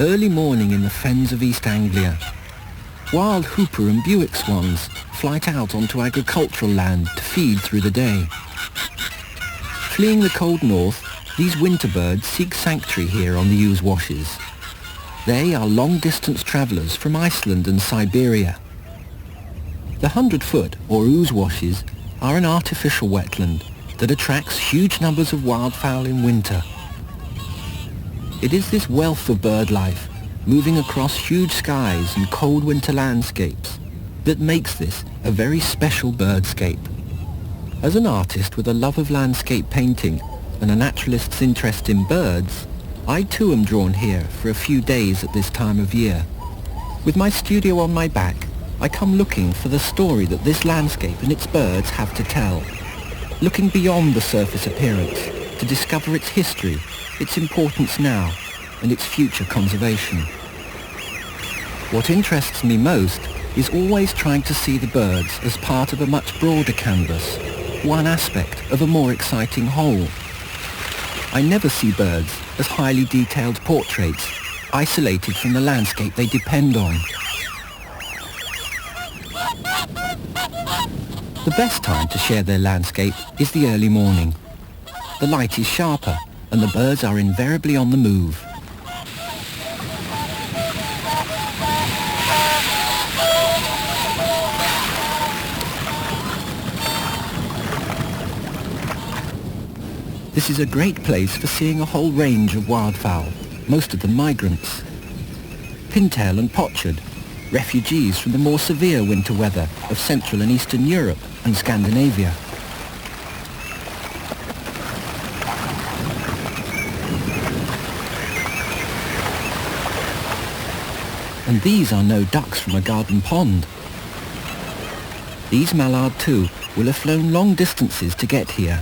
Early morning in the fens of East Anglia. Wild hooper and Buick swans flight out onto agricultural land to feed through the day. Fleeing the cold north, these winter birds seek sanctuary here on the Ouse washes. They are long-distance travellers from Iceland and Siberia. The 100-foot or Ouse washes are an artificial wetland that attracts huge numbers of wildfowl in winter. It is this wealth of bird life, moving across huge skies and cold winter landscapes, that makes this a very special birdscape. As an artist with a love of landscape painting and a naturalist's interest in birds, I too am drawn here for a few days at this time of year. With my studio on my back, I come looking for the story that this landscape and its birds have to tell, looking beyond the surface appearance to discover its history, its importance now, and its future conservation. What interests me most is always trying to see the birds as part of a much broader canvas, one aspect of a more exciting whole. I never see birds as highly detailed portraits, isolated from the landscape they depend on. The best time to share their landscape is the early morning. The light is sharper and the birds are invariably on the move. This is a great place for seeing a whole range of wildfowl, most of them migrants. Pintail and pochard, refugees from the more severe winter weather of Central and Eastern Europe and Scandinavia. And these are no ducks from a garden pond. These mallard too will have flown long distances to get here.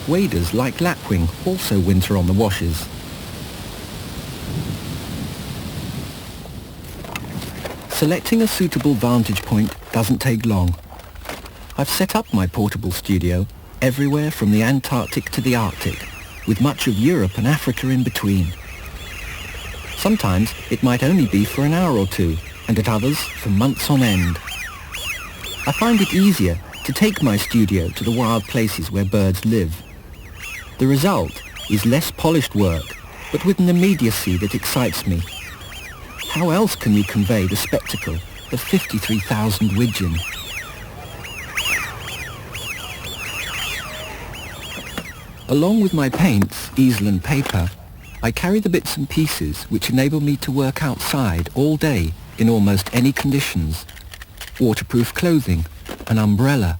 Waders like lapwing also winter on the washes. Selecting a suitable vantage point doesn't take long. I've set up my portable studio everywhere from the Antarctic to the Arctic, with much of Europe and Africa in between. Sometimes it might only be for an hour or two, and at others for months on end. I find it easier to take my studio to the wild places where birds live. The result is less polished work, but with an immediacy that excites me. How else can you convey the spectacle of 53,000 widgeon? Along with my paints, easel and paper, I carry the bits and pieces which enable me to work outside all day in almost any conditions. Waterproof clothing, an umbrella,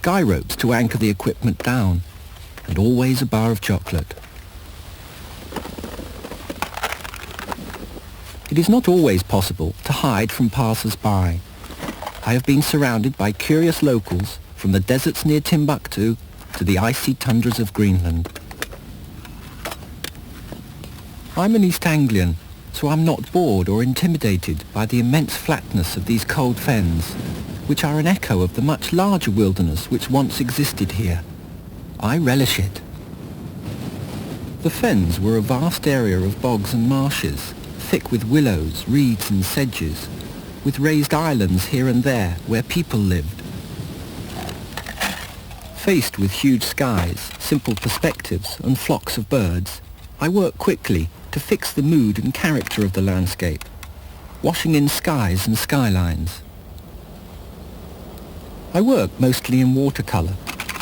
guy ropes to anchor the equipment down, and always a bar of chocolate. It is not always possible to hide from passers-by. I have been surrounded by curious locals from the deserts near Timbuktu to the icy tundras of Greenland. I'm an East Anglian, so I'm not bored or intimidated by the immense flatness of these cold fens, which are an echo of the much larger wilderness which once existed here. I relish it. The fens were a vast area of bogs and marshes, thick with willows, reeds and sedges, with raised islands here and there where people lived. Faced with huge skies, simple perspectives and flocks of birds, I work quickly to fix the mood and character of the landscape, washing in skies and skylines. I work mostly in watercolour,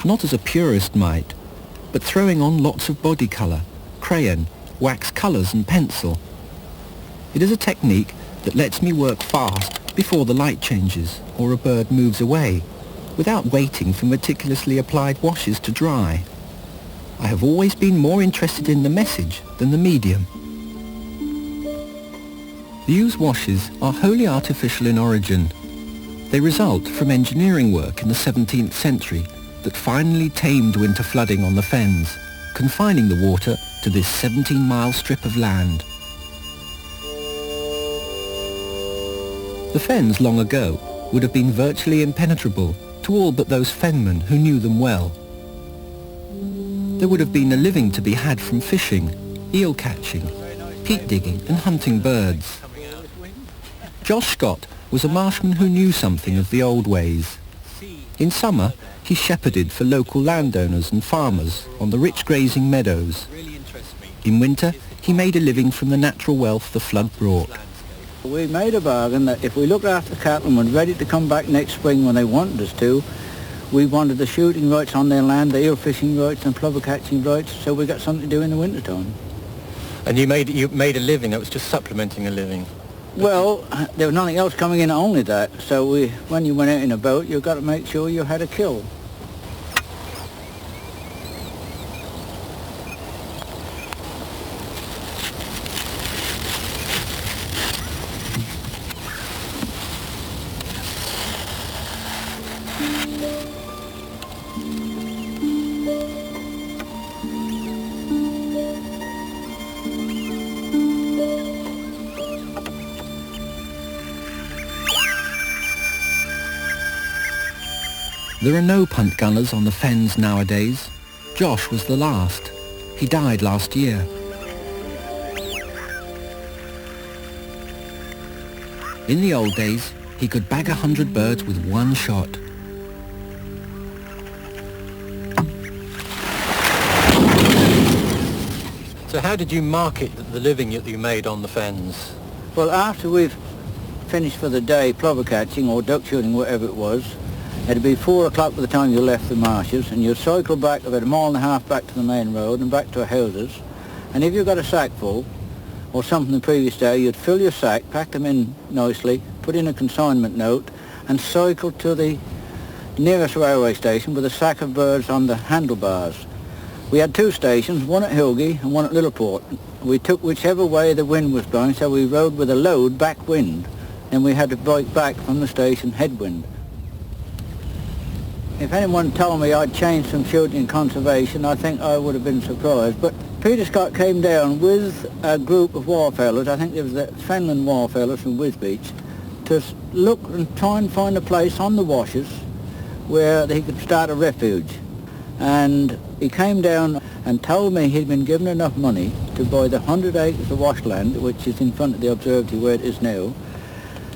not as a purist might, but throwing on lots of body colour, crayon, wax colours and pencil. It is a technique that lets me work fast before the light changes or a bird moves away, without waiting for meticulously applied washes to dry. I have always been more interested in the message than the medium. The Ouse washes are wholly artificial in origin. They result from engineering work in the 17th century that finally tamed winter flooding on the fens, confining the water to this 17-mile strip of land. The fens long ago would have been virtually impenetrable to all but those fenmen who knew them well. There would have been a living to be had from fishing, eel catching, peat digging and hunting birds. Josh Scott was a marshman who knew something of the old ways. In summer, he shepherded for local landowners and farmers on the rich grazing meadows. In winter, he made a living from the natural wealth the flood brought. We made a bargain that if we looked after the cattle and were ready to come back next spring when they wanted us to, we wanted the shooting rights on their land, the eel fishing rights and plover catching rights, so we got something to do in the winter time. And you made a living, that was just supplementing a living? Well, there was nothing else coming in, only that. So when you went out in a boat, you've got to make sure you had a kill. There are no punt gunners on the fens nowadays. Josh was the last. He died last year. In the old days, he could bag 100 birds with one shot. So how did you market the living that you made on the fens? Well, after we've finished for the day plover catching or duck shooting, whatever it was, it'd be 4 o'clock by the time you left the marshes, and you'd cycle back about 1.5 miles back to the main road and back to our houses. And if you got a sack full or something the previous day, you'd fill your sack, pack them in nicely, put in a consignment note, and cycle to the nearest railway station with a sack of birds on the handlebars. We had 2 stations, one at Hilgy and one at Littleport. We took whichever way the wind was blowing, so we rode with a load back wind, and we had to bike back from the station headwind. If anyone told me I'd changed from shooting and conservation, I think I would have been surprised. But Peter Scott came down with a group of warfellows, I think there was the fenland warfellows from Wisbeach, to look and try and find a place on the washes where he could start a refuge. And he came down and told me he'd been given enough money to buy the 100 acres of washland, which is in front of the observatory where it is now.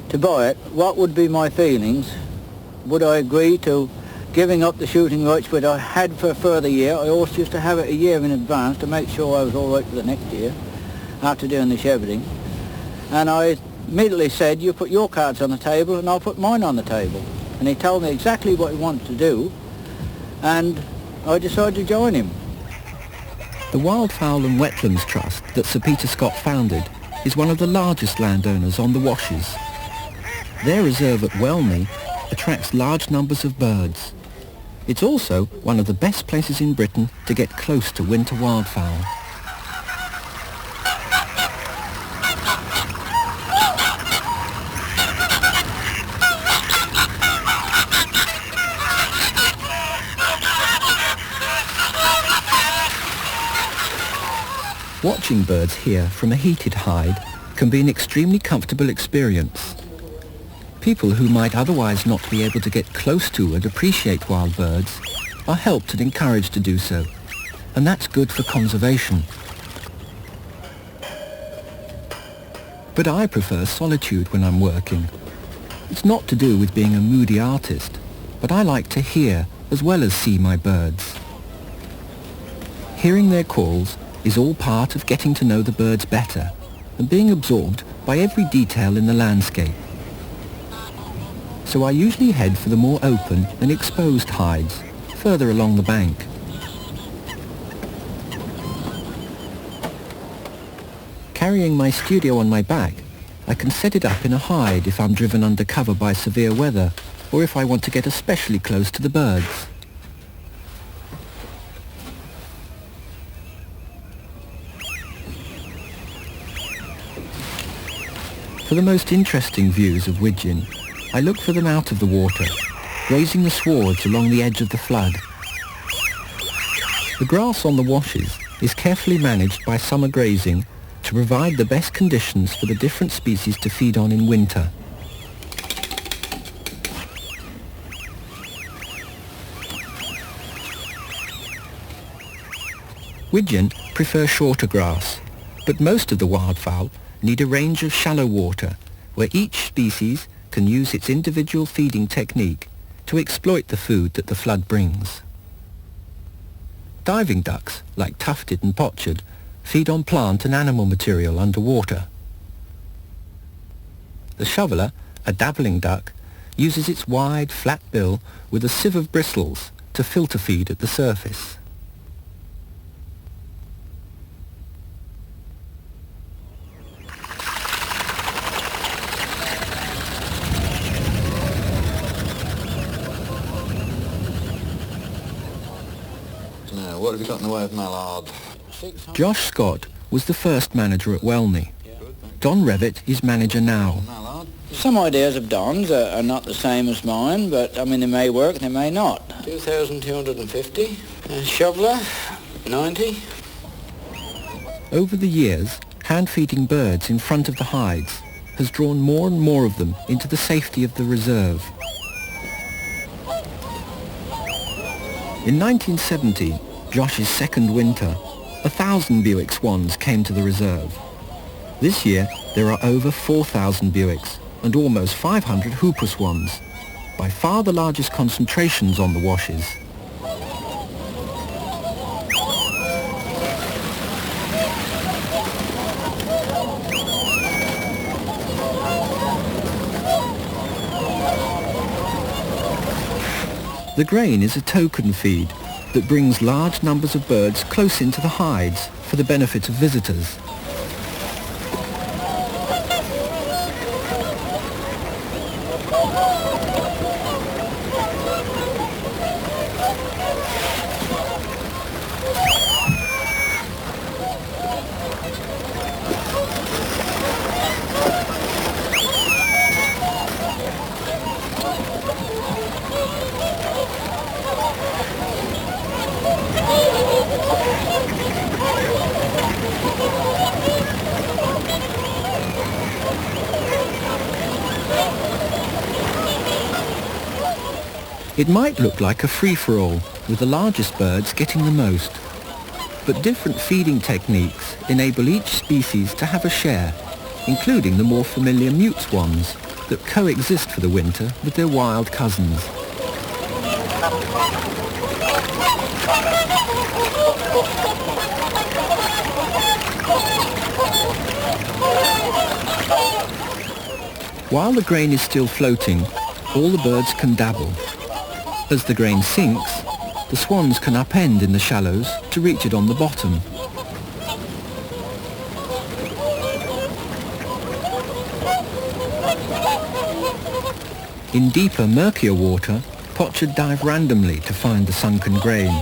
To buy it, what would be my feelings? Would I agree to giving up the shooting rights which I had for a further year? I always used to have it a year in advance to make sure I was all right for the next year after doing the shepherding. And I immediately said, you put your cards on the table and I'll put mine on the table. And he told me exactly what he wanted to do, and I decided to join him. The Wildfowl and Wetlands Trust that Sir Peter Scott founded is one of the largest landowners on the Washes. Their reserve at Welney attracts large numbers of birds. It's also one of the best places in Britain to get close to winter wildfowl. Watching birds here from a heated hide can be an extremely comfortable experience. People who might otherwise not be able to get close to and appreciate wild birds are helped and encouraged to do so, and that's good for conservation. But I prefer solitude when I'm working. It's not to do with being a moody artist, but I like to hear as well as see my birds. Hearing their calls is all part of getting to know the birds better and being absorbed by every detail in the landscape. So I usually head for the more open and exposed hides, further along the bank. Carrying my studio on my back, I can set it up in a hide if I'm driven under cover by severe weather, or if I want to get especially close to the birds. For the most interesting views of Widgeon, I look for them out of the water, grazing the swards along the edge of the flood. The grass on the washes is carefully managed by summer grazing to provide the best conditions for the different species to feed on in winter. Widgeon prefer shorter grass, but most of the wildfowl need a range of shallow water where each species can use its individual feeding technique to exploit the food that the flood brings. Diving ducks, like tufted and potchard, feed on plant and animal material underwater. The shoveler, a dabbling duck, uses its wide, flat bill with a sieve of bristles to filter feed at the surface. Now, what have you got in the way of mallard? Josh Scott was the first manager at Welney. Don Revitt is manager now. Some ideas of Don's are not the same as mine, but I mean they may work and they may not. 2,250. Shoveler, 90. Over the years, hand-feeding birds in front of the hides has drawn more and more of them into the safety of the reserve. In 1970, Josh's second winter, 1,000 Buick swans came to the reserve. This year, there are over 4,000 Buicks and almost 500 hooper swans, by far the largest concentrations on the washes. The grain is a token feed that brings large numbers of birds close into the hides for the benefit of visitors. It might look like a free-for-all, with the largest birds getting the most. But different feeding techniques enable each species to have a share, including the more familiar mute swans that coexist for the winter with their wild cousins. While the grain is still floating, all the birds can dabble. As the grain sinks, the swans can upend in the shallows to reach it on the bottom. In deeper, murkier water, potchard dive randomly to find the sunken grain.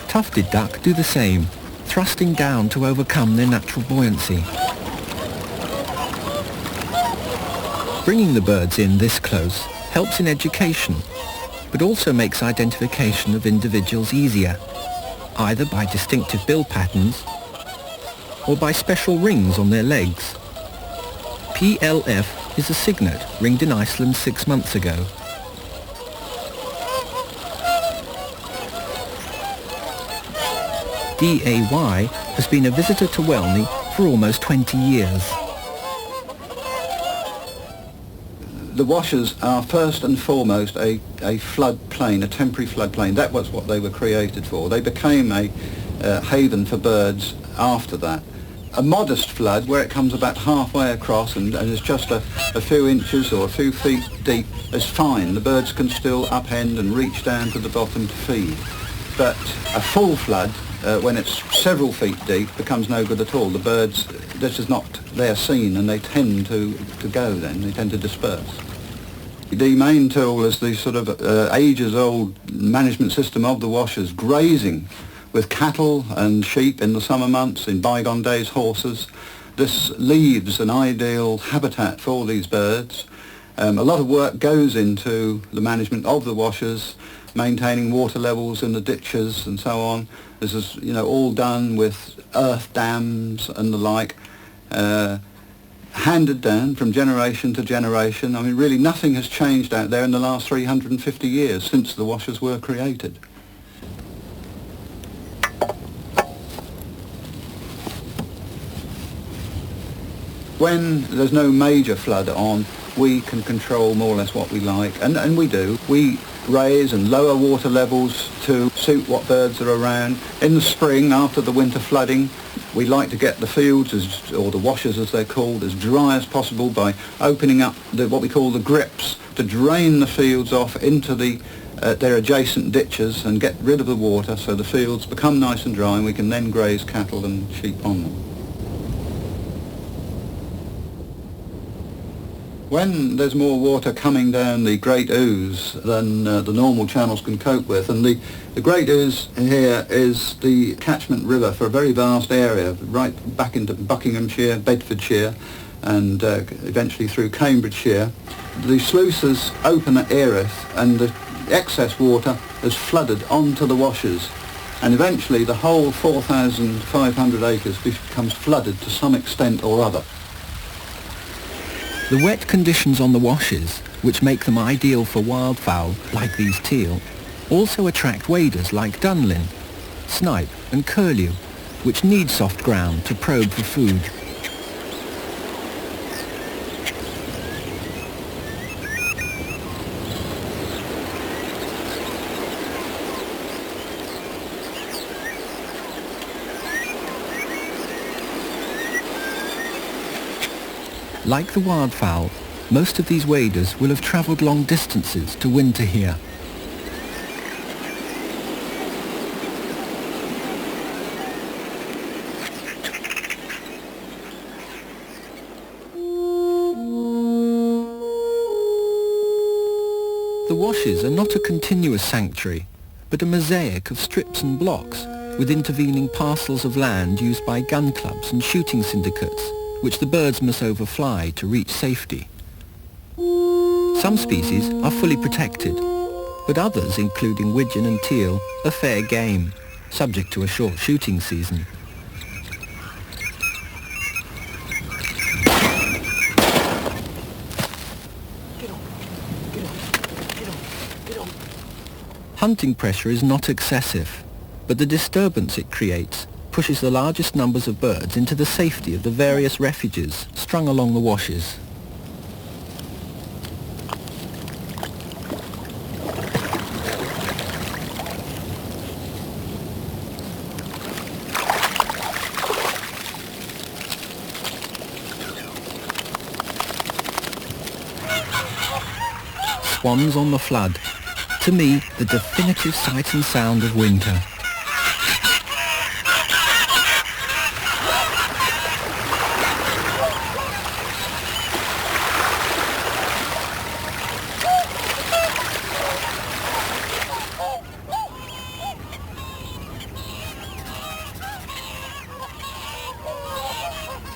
Tufted duck do the same, thrusting down to overcome their natural buoyancy. Bringing the birds in this close helps in education, but also makes identification of individuals easier, either by distinctive bill patterns or by special rings on their legs. PLF is a signet ringed in Iceland 6 months ago. DAY has been a visitor to Welney for almost 20 years. The washes are first and foremost a floodplain, a temporary floodplain. That was what they were created for. They became a haven for birds after that. A modest flood where it comes about halfway across and is just a few inches or a few feet deep is fine. The birds can still upend and reach down to the bottom to feed. But a full flood, when it's several feet deep, becomes no good at all. The birds, this is not their scene, and they tend to go then. They tend to disperse. The main tool is the sort of ages-old management system of the washes, grazing with cattle and sheep in the summer months, in bygone days horses. This leaves an ideal habitat for these birds. A lot of work goes into the management of the washes, maintaining water levels in the ditches and so on. This is, all done with earth dams and the like, handed down from generation to generation. I mean, really nothing has changed out there in the last 350 years since the washes were created. When there's no major flood on, we can control more or less what we like, and we do. We raise and lower water levels to suit what birds are around. In the spring, after the winter flooding, we like to get the fields, or the washes as they're called, as dry as possible by opening up what we call the grips to drain the fields off into their adjacent ditches and get rid of the water so the fields become nice and dry and we can then graze cattle and sheep on them. When there's more water coming down the Great Ouse than the normal channels can cope with, and the Great Ouse here is the catchment river for a very vast area, right back into Buckinghamshire, Bedfordshire, and eventually through Cambridgeshire. The sluices open at Erith, and the excess water is flooded onto the washes, and eventually the whole 4,500 acres becomes flooded to some extent or other. The wet conditions on the washes, which make them ideal for wildfowl like these teal, also attract waders like dunlin, snipe and curlew, which need soft ground to probe for food. Like the wildfowl, most of these waders will have travelled long distances to winter here. The washes are not a continuous sanctuary, but a mosaic of strips and blocks with intervening parcels of land used by gun clubs and shooting syndicates, which the birds must overfly to reach safety. Some species are fully protected, but others, including widgeon and teal, are fair game, subject to a short shooting season. Hunting pressure is not excessive, but the disturbance it creates pushes the largest numbers of birds into the safety of the various refuges strung along the washes. Swans on the flood. To me, the definitive sight and sound of winter.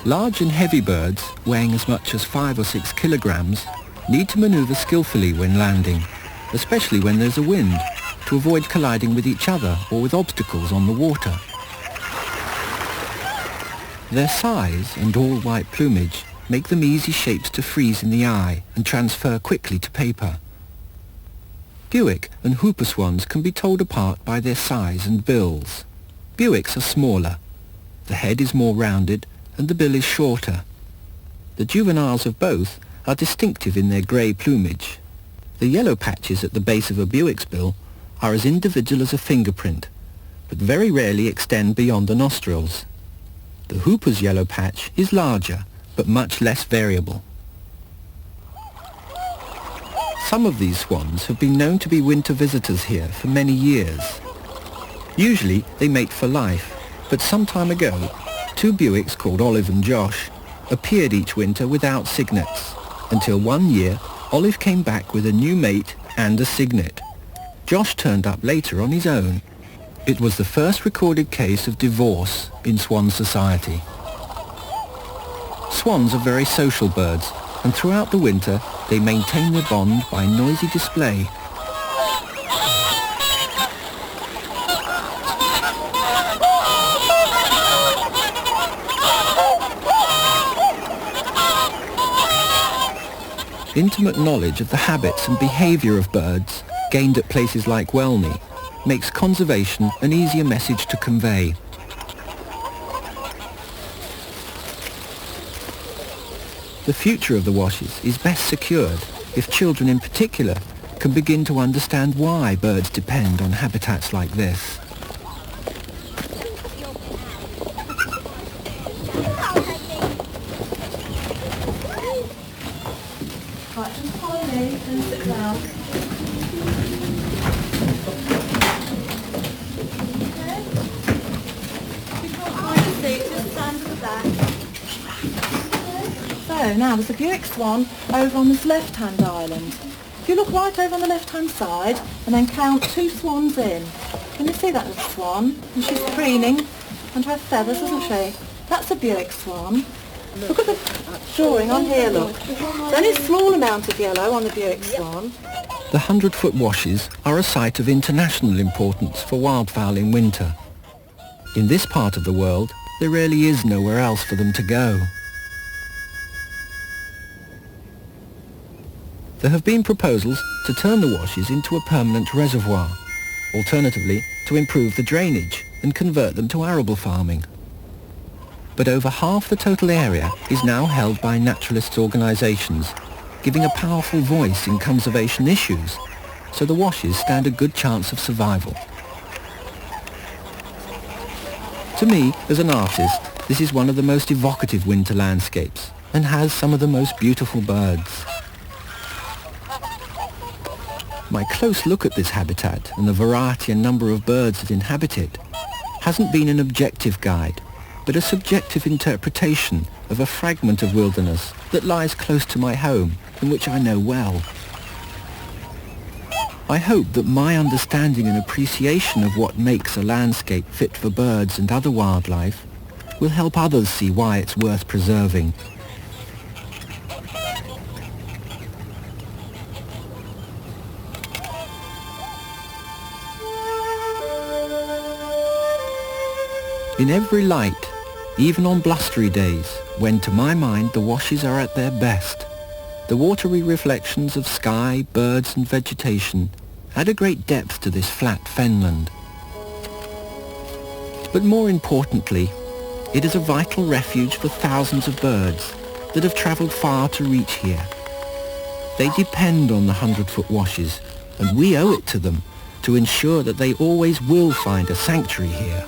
Large and heavy birds, weighing as much as 5 or 6 kilograms, need to maneuver skillfully when landing, especially when there's a wind, to avoid colliding with each other or with obstacles on the water. Their size and all-white plumage make them easy shapes to freeze in the eye and transfer quickly to paper. Buick and Hooper swans can be told apart by their size and bills. Buicks are smaller. The head is more rounded and the bill is shorter. The juveniles of both are distinctive in their grey plumage. The yellow patches at the base of a Buick's bill are as individual as a fingerprint, but very rarely extend beyond the nostrils. The Hooper's yellow patch is larger, but much less variable. Some of these swans have been known to be winter visitors here for many years. Usually they mate for life, but some time ago, 2 Buicks called Olive and Josh appeared each winter without cygnets, until one year Olive came back with a new mate and a cygnet. Josh turned up later on his own. It was the first recorded case of divorce in swan society. Swans are very social birds, and throughout the winter they maintain their bond by noisy display. Intimate knowledge of the habits and behaviour of birds, gained at places like Welney, makes conservation an easier message to convey. The future of the washes is best secured if children in particular can begin to understand why birds depend on habitats like this. Right, just follow me and sit down. Okay. If you can't find a seat, just stand at the back. So now there's a Buick Swan over on this left-hand island. If you look right over on the left-hand side and then count 2 swans in. Can you see that little swan? And she's preening under her feathers, isn't she? That's a Buick Swan. Look at the drawing on here, look. There's only a small amount of yellow on the Buick Swan. The 100-foot washes are a site of international importance for wildfowl in winter. In this part of the world, there really is nowhere else for them to go. There have been proposals to turn the washes into a permanent reservoir, alternatively to improve the drainage and convert them to arable farming. But over half the total area is now held by naturalist organisations, giving a powerful voice in conservation issues, so the washes stand a good chance of survival. To me, as an artist, this is one of the most evocative winter landscapes and has some of the most beautiful birds. My close look at this habitat and the variety and number of birds that inhabit it hasn't been an objective guide, but a subjective interpretation of a fragment of wilderness that lies close to my home and which I know well. I hope that my understanding and appreciation of what makes a landscape fit for birds and other wildlife will help others see why it's worth preserving. In every light, even on blustery days, when to my mind the washes are at their best, the watery reflections of sky, birds and vegetation add a great depth to this flat fenland. But more importantly, it is a vital refuge for thousands of birds that have travelled far to reach here. They depend on the 100-foot washes, and we owe it to them to ensure that they always will find a sanctuary here.